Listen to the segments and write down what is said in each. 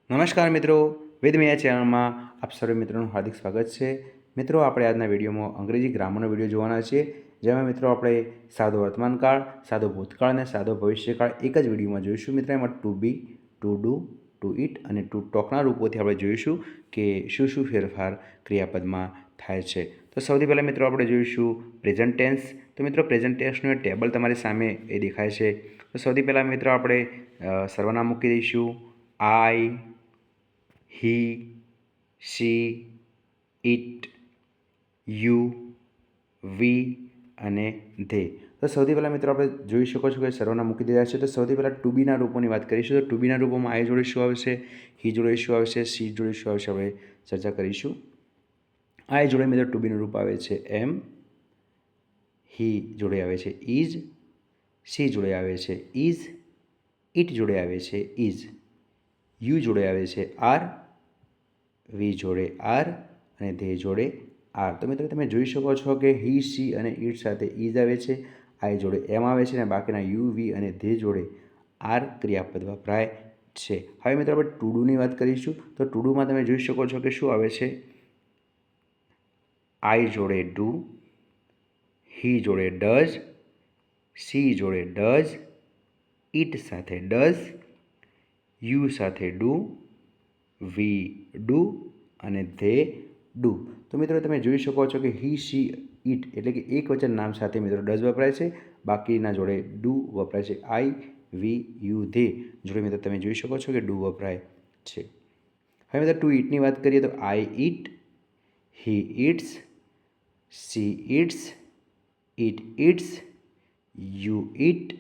નમસ્કાર મિત્રો, વેદમયા ચેનલમાં આપ સર્વે મિત્રોનું હાર્દિક સ્વાગત છે। મિત્રો, આપણે આજના વિડીયોમાં અંગ્રેજી ગ્રામરનો વિડીયો જોવાના છીએ, જેમાં મિત્રો આપણે સાદો વર્તમાનકાળ, સાદો ભૂતકાળ અને સાદો ભવિષ્યકાળ એક જ વિડીયોમાં જોઈશું। મિત્રો, એમાં to be, to do, to eat અને ટુ ટોકના રૂપોથી આપણે જોઈશું કે શું શું ફેરફાર ક્રિયાપદમાં થાય છે। તો સૌથી પહેલાં મિત્રો આપણે જોઈશું પ્રેઝન્ટ ટેન્સ। તો મિત્રો, પ્રેઝન્ટ ટેન્સનું ટેબલ તમારી સામે એ દેખાય છે। તો સૌથી પહેલાં મિત્રો આપણે સર્વનામ મૂકી દઈશું આઈ, he, she, it, you, we અને they। તો સૌથી પહેલાં મિત્રો આપણે જોઈ શકો છો કે સર્વનામ મૂકી દીધા છે। તો સૌથી પહેલાં ટુ બીના રૂપોની વાત કરીશું। તો ટુ બીના રૂપોમાં આઈ જોડે શું આવશે, હી જોડે શું આવશે, સી જોડે શું આવશે, આપણે ચર્ચા કરીશું। આઈ જોડે મિત્રો ટુ બીનું રૂપ આવે છે એમ, હી જોડે આવે છે ઇઝ, સી જોડે આવે છે ઇઝ, ઇટ જોડે આવે છે ઇઝ, યુ જોડે આવે છે આર, વી જોડે આર અને ધે જોડે આર। તો મિત્રો તમે જોઈ શકો છો કે હી, સી અને ઇટ સાથે ઇઝ આવે છે, આઈ જોડે એમ આવે છે અને બાકીના યુ, વી અને ધે જોડે આર ક્રિયાપદ વપરાય છે। હવે મિત્રો આપણે ટુ ડુની વાત કરીશું। તો ટુ ડુમાં તમે જોઈ શકો છો કે શું આવે છે, આઈ જોડે ડુ, હી જોડે ડઝ, સી જોડે ડઝ, ઇટ સાથે ડઝ, યુ સાથે ડુ, વી ડુ અને ધે ડુ। તો મિત્રો તમે જોઈ શકો છો કે હી, સી, ઇટ એટલે કે એક વચન નામ સાથે મિત્રો ડઝ વપરાય છે, બાકીના જોડે ડુ વપરાય છે। આઈ, વી, યુ, ધે જોડે મિત્રો તમે જોઈ શકો છો કે ડુ વપરાય છે। હવે મિત્રો ટુ ઇટની વાત કરીએ તો I eat, he eats, she eats, it eats, you eat,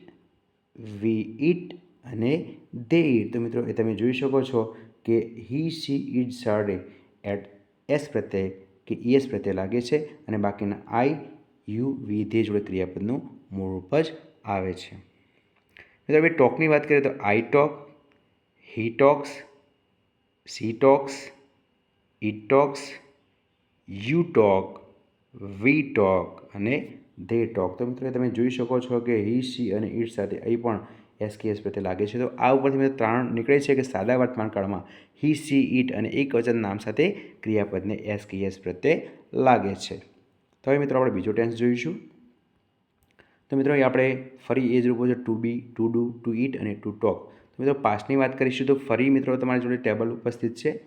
we eat અને ધે ઇટ। તો મિત્રો એ તમે જોઈ શકો છો કે હી, સી, ઇટ સાથે એટ એસ પ્રત્યય કે ઈએસ પ્રત્યય લાગે છે અને બાકીના આઈ, યુ, વી, ધે જોડે ક્રિયાપદનું મૂળ રૂપ જ આવે છે। મિત્રો હવે ટોકની વાત કરીએ તો I talk, he talks, C talks, it talks, you talk, V talk અને ધે ટોક। તો મિત્રો તમે જોઈ શકો છો કે હી, સી અને ઇટ સાથે અહીં પણ એસ કે એસ પ્રત્યે લાગે છે। તો આ ઉપરથી મિત્રો તારણ નીકળે છે કે સાદા વર્તમાન કાળમાં હી, સી, ઇટ અને એક વચન નામ સાથે ક્રિયાપદને એસ કે એસ પ્રત્યે લાગે છે। તો હવે મિત્રો આપણે બીજો ટેન્સ જોઈશું। તો મિત્રો અહીં આપણે ફરી એ જ રૂપો છે to be, to do, to eat અને ટુ ટોક। તો મિત્રો પાસ્ટની વાત કરીશું તો ફરી મિત્રો તમારી જોડે ટેબલ ઉપસ્થિત છે।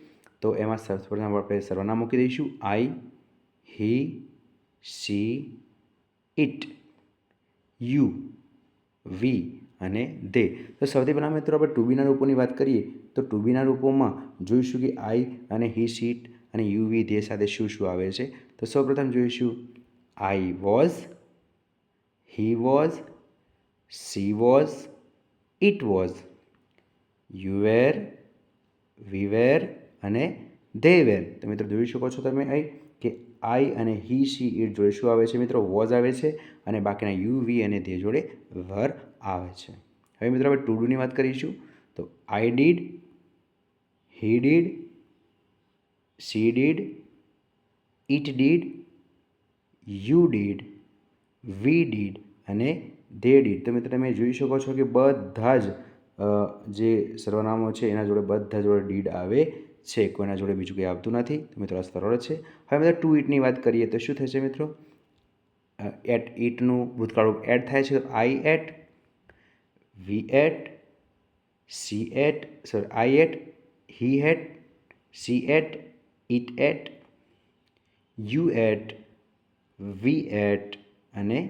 તો એમાં સૌપ્રથમ આપણે સર્વનામ મૂકી દઈશું આઈ, હી, સી, ઇટ, યુ, વી અને ધે। તો સૌથી પહેલાં મિત્રો આપણે ટુ બીના રૂપોની વાત કરીએ તો ટુ બીના રૂપોમાં જોઈશું કે આઈ અને હી, સી, ઇટ અને યુ, વી, ધે સાથે શું શું આવે છે। તો સૌપ્રથમ જોઈશું I was, he was, she was, it was, you were, we were અને ધે વેર। તો મિત્રો જોઈ શકો છો તમે અહીં કે આઈ અને હી, સી, ઇટ જોડે શું આવે છે મિત્રો, વોઝ આવે છે અને બાકીના યુ, વી અને ધે જોડે વર આવે છે। હવે મિત્રો આપણે ટુ ડુની વાત કરીશું। તો I did, he did, she did, it did, you did, we did અને ધે ડીડ। તો મિત્રો તમે જોઈ શકો છો કે બધા જ જે સર્વનામો છે એના જોડે બધા જોડે ડીડ આવે છે, કોઈના જોડે બીજું કંઈ આવતું નથી। તો મિત્રો આ સરળ છે। હવે મિત્રો ટુ ઇટની વાત કરીએ તો શું થશે મિત્રો, એટ ઇટનું ભૂતકાળ રૂપ એટ થાય છે। તો I ate, we ate, she ate, I ate, he ate, she ate, it ate, you ate, we ate અને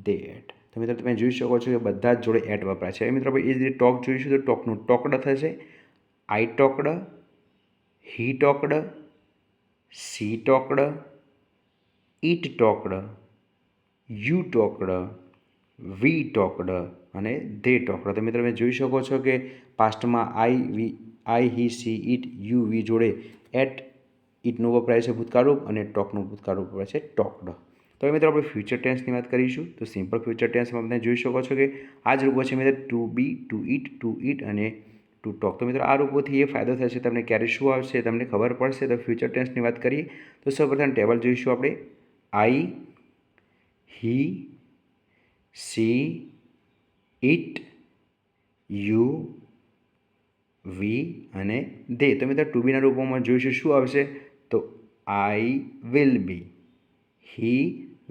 ધે એટ। તો મિત્રો તમે જોઈ શકો છો કે બધા જ જોડે એટ વપરાય છે। મિત્રો આપણે એ જ રીતે ટોક જોઈશું તો ટોકનું ટોકડ થશે I talked, he talked, she talked, it talked, you talked, we talked અને ધે ટોકડ। તો મિત્રો તમે જોઈ શકો છો કે પાસ્ટમાં I, he, she, it, you, we જોડે એટ ઇટનું વપરાય છે ભૂતકાળરૂપ અને ટોકનું ભૂતકાળરૂપ વપરાય છે ટોકડ। તો હવે મિત્રો આપણે ફ્યુચર ટેન્સની વાત કરીશું। તો સિમ્પલ ફ્યુચર ટેન્સમાં તમે જોઈ શકો છો કે આ જ રૂપો છે મિત્રો ટુ બી, ટુ ઇટ અને ટુ ટોક। તો મિત્રો આ રૂપોથી એ ફાયદો થશે તમને ક્યારે શું આવશે તમને ખબર પડશે। તો ફ્યુચર ટેન્સની વાત કરીએ તો સૌપ્રથમ ટેબલ જોઈશું આપણે આઈ, હી, સી, ઇટ, યુ, વી અને દે. તો મિત્રો ટુ બીના રૂપમાં જોઈશું શું આવશે, તો I will be, he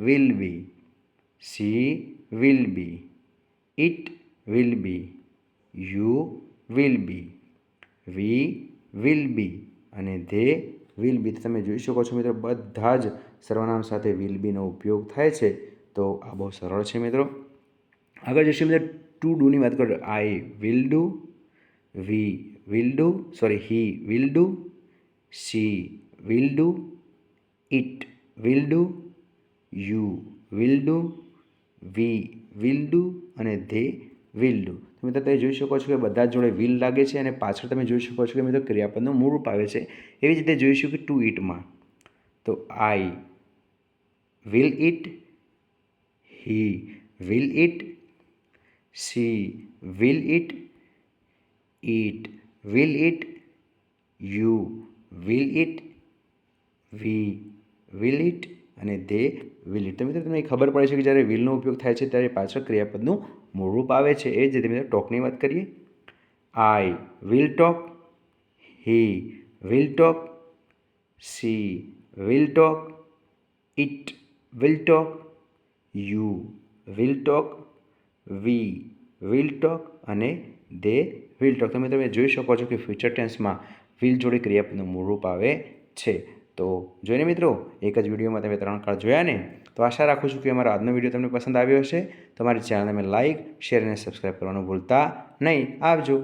will be, she will be, it will be, you will be, we will be અને ધે વિલ બી. તમે જોઈ શકો છો મિત્રો બધા જ સર્વનામ સાથે વિલ બીનો ઉપયોગ થાય છે. તો આ બહુ સરળ છે મિત્રો. આગળ જઈશું મિત્રો ટુ ડુની વાત કરીએ. I will do, we will do, he will do, she will do, it will do, you will do, we will do અને ધે વિલ ડુ. તો મિત્રો તમે જોઈ શકો છો કે બધા જ જોડે વિલ લાગે છે અને પાછળ તમે જોઈ શકો છો કે મિત્રો ક્રિયાપદનું મૂળ રૂપ આવે છે. એવી જ રીતે જોઈશું કે ટુ ઇટમાં, તો I will eat, he will eat, she will eat, it will eat, you will eat, we will eat અને ધે વિલ ઇટ. તો મિત્રો તમને ખબર પડે છે કે જ્યારે વિલનો ઉપયોગ થાય છે ત્યારે પાછળ ક્રિયાપદનું મૂળરૂપ આવે છે. એ જ રીતે મિત્રો ટોકની વાત કરીએ. I will talk, he will talk, she will talk, it will talk, you will talk, we will talk અને ધે વિલ ટોક. તમે જોઈ શકો છો કે ફ્યુચર ટેન્સમાં વિલ જોડે ક્રિયાપદનું મૂળરૂપ આવે છે. તો જોઈને મિત્રો એક જ વિડીયોમાં તમે 3 કાળ જોયા ને, તો આશા રાખું છું કે અમારો આજનો વિડીયો તમને પસંદ આવ્યો હશે. તમારી ચેનલને લાઇક, શેર અને સબસ્ક્રાઈબ કરવાનું ભૂલતા નહીં. આવજો.